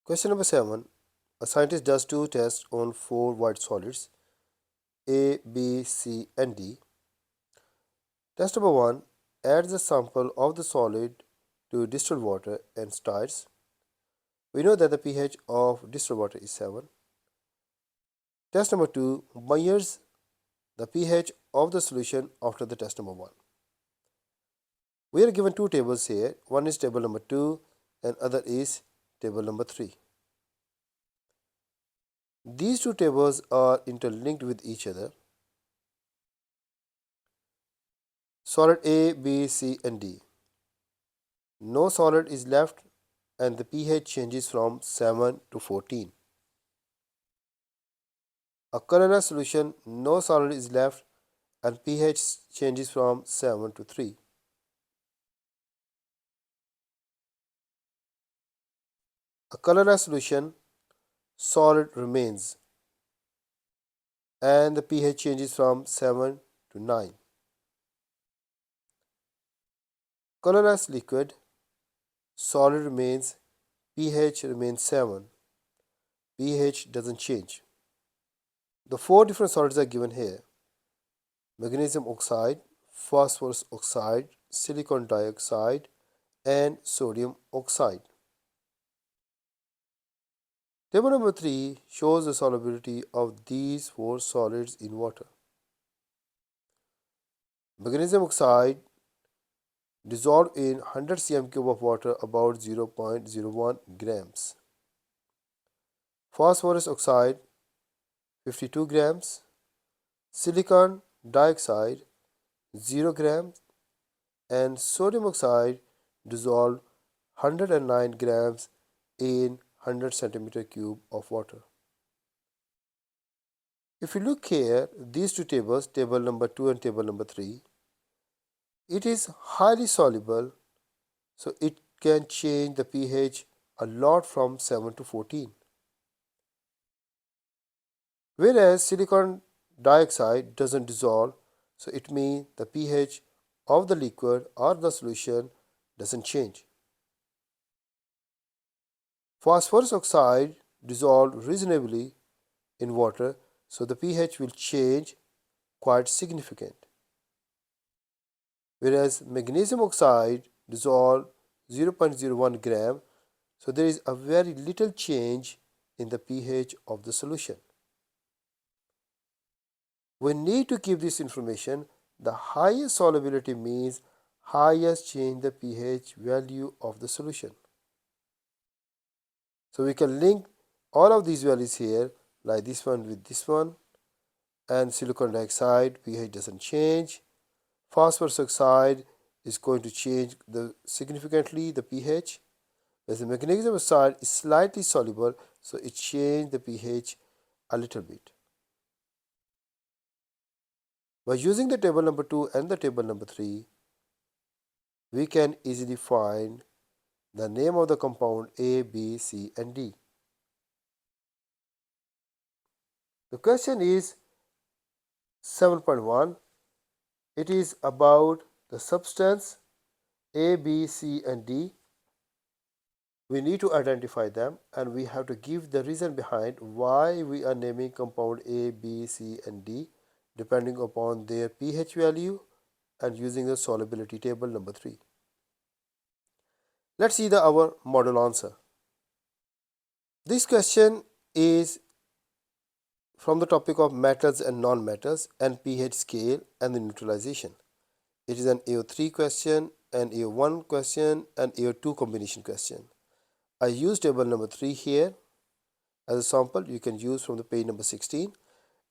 Question number 7. A scientist does two tests on four white solids A, B, C, and D. Test number 1. Adds a sample of the solid to distilled water and stirs. We know that the pH of distilled water is 7. Test number 2. Measures the pH of the solution after the test number 1. We are given two tables here. One is table number 2 and other is table number 3. These two tables are interlinked with each other. Solid A, B, C, and D. No solid is left and the pH changes from 7 to 14. A colorless solution, no solid is left and pH changes from 7 to 3. A colorless solution, solid remains and the pH changes from 7 to 9. Colorless liquid, solid remains, pH remains 7. pH doesn't change. The four different solids are given here: magnesium oxide, phosphorus oxide, silicon dioxide, and sodium oxide. Table number 3 shows the solubility of these four solids in water. Magnesium oxide dissolved in 100 cm³ of water, about 0.01 grams. Phosphorus oxide 52 grams. Silicon dioxide 0 grams. And sodium oxide dissolved 109 grams in 100 cm³ of water. If you look here, these two tables, table number 2 and table number 3, it is highly soluble, so it can change the pH a lot from 7 to 14. Whereas silicon dioxide doesn't dissolve, so it means the pH of the liquid or the solution doesn't change. Phosphorus oxide dissolved reasonably in water, so the pH will change quite significant. Whereas magnesium oxide dissolved 0.01 gram, so there is a very little change in the pH of the solution. We need to keep this information. The highest solubility means highest change in the pH value of the solution. So we can link all of these values here, like this one with this one. And silicon dioxide pH doesn't change. Phosphorus oxide is going to change significantly the pH. Whereas the magnesium oxide is slightly soluble, so it changes the pH a little bit. By using the table number 2 and the table number 3, we can easily find the name of the compound A, B, C, and D. The question is 7.1. It is about the substance A, B, C, and D. We need to identify them and we have to give the reason behind why we are naming compound A, B, C, and D depending upon their pH value and using the solubility table number 3. Let's see our model answer. This question is from the topic of metals and non-metals and pH scale and the neutralization. It is an AO3 question, an AO1 question, and AO2 combination question. I use table number 3 here as a sample. You can use from the page number 16.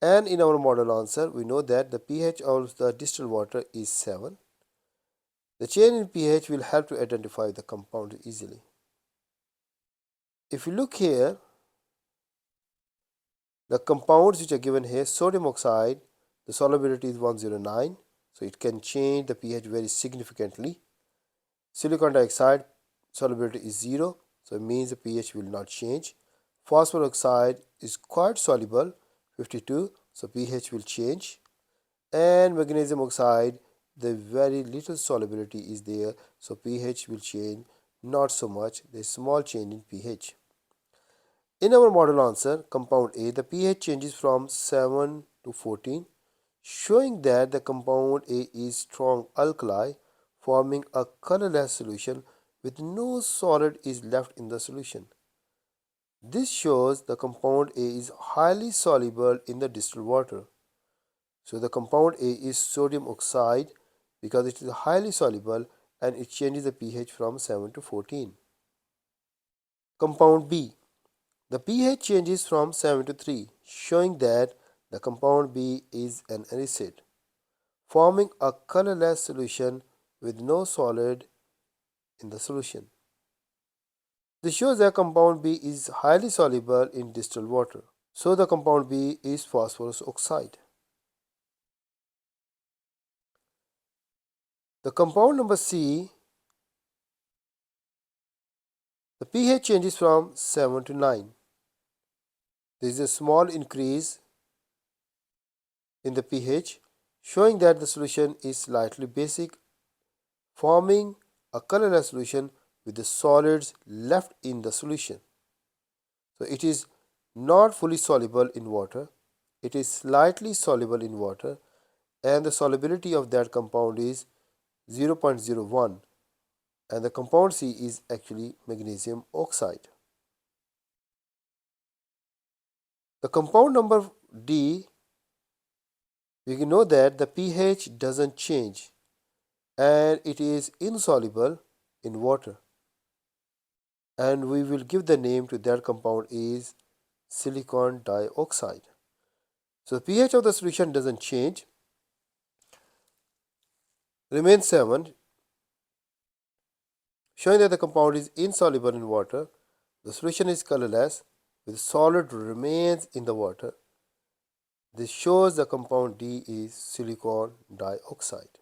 And in our model answer, we know that the pH of the distilled water is 7. The change in pH will help to identify the compound easily. If you look here, the compounds which are given here, sodium oxide, the solubility is 109, so it can change the pH very significantly. Silicon dioxide solubility is 0, so it means the pH will not change. Phosphorus oxide is quite soluble, 52, so pH will change. And magnesium oxide, the very little solubility is there, so pH will change not so much. There is small change in pH. In our model answer, compound A, the pH changes from 7 to 14, showing that the compound A is strong alkali, forming a colorless solution with no solid is left in the solution. This shows the compound A is highly soluble in the distilled water. So the compound A is sodium oxide because it is highly soluble and it changes the pH from 7 to 14. Compound B. The pH changes from 7 to 3, showing that the compound B is an acid, forming a colorless solution with no solid in the solution. This shows that compound B is highly soluble in distilled water. So the compound B is phosphorus oxide. The compound number C, the pH changes from 7 to 9. There is a small increase in the pH, showing that the solution is slightly basic, forming a colorless solution with the solids left in the solution. So it is not fully soluble in water, it is slightly soluble in water, and the solubility of that compound is 0.01, and the compound C is actually magnesium oxide. The compound number D, we know that the pH doesn't change and it is insoluble in water, and we will give the name to that compound is silicon dioxide. So the pH of the solution doesn't change, remains 7, showing that the compound is insoluble in water. The solution is colorless with solid remains in the water. This shows the compound D is silicon dioxide.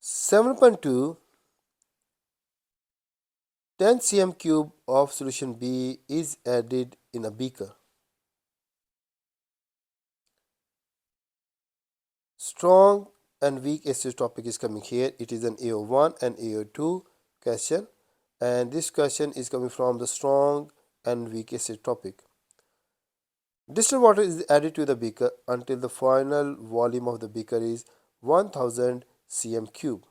7.2, 10 cm cube of solution B is added in a beaker. Strong and weak acid topic is coming here. It is an AO1 and AO2 question, and this question is coming from the strong and weak acid topic. Distilled water is added to the beaker until the final volume of the beaker is 1000 cm cube.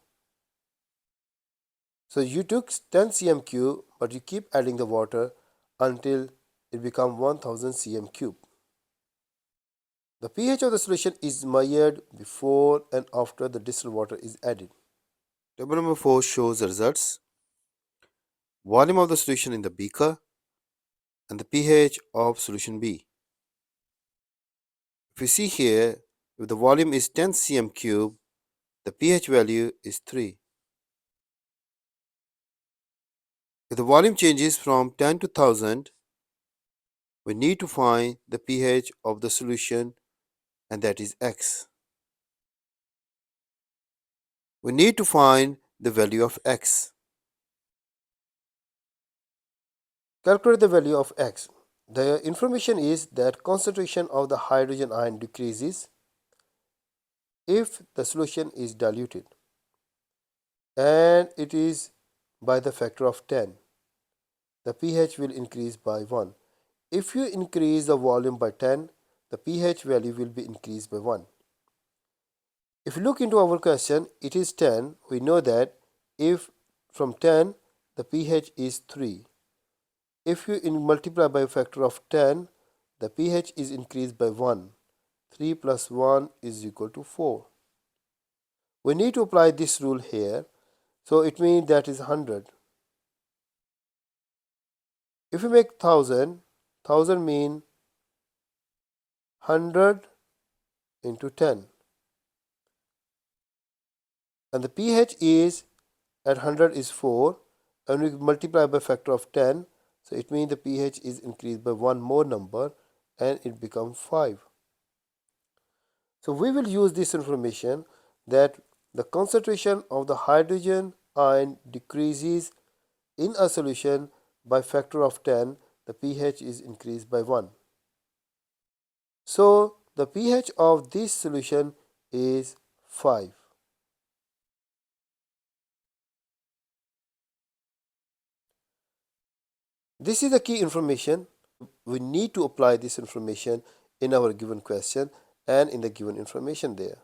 So you took 10 cm cube, but you keep adding the water until it becomes 1000 cm cube. The pH of the solution is measured before and after the distilled water is added. Table number 4 shows the results. Volume of the solution in the beaker and the pH of solution B. If you see here, if the volume is 10 cm cube, the pH value is 3. If the volume changes from 10 to 1000, we need to find the pH of the solution, and that is X. We need to find the value of X. Calculate the value of X. The information is that concentration of the hydrogen ion decreases if the solution is diluted, and it is by the factor of 10. The pH will increase by 1. If you increase the volume by 10, the pH value will be increased by 1. If you look into our question, it is 10. We know that if from 10, the pH is 3. If you multiply by a factor of 10, the pH is increased by 1. 3 plus 1 is equal to 4. We need to apply this rule here, so it means that is 100. If we make 1000, 1000 mean 100 into 10, and the pH is at 100 is 4, and we multiply by a factor of 10, so it means the pH is increased by one more number and it becomes 5. So we will use this information that the concentration of the hydrogen ion decreases in a solution by factor of 10, the pH is increased by 1. So the pH of this solution is 5. This is the key information. We need to apply this information in our given question and in the given information there.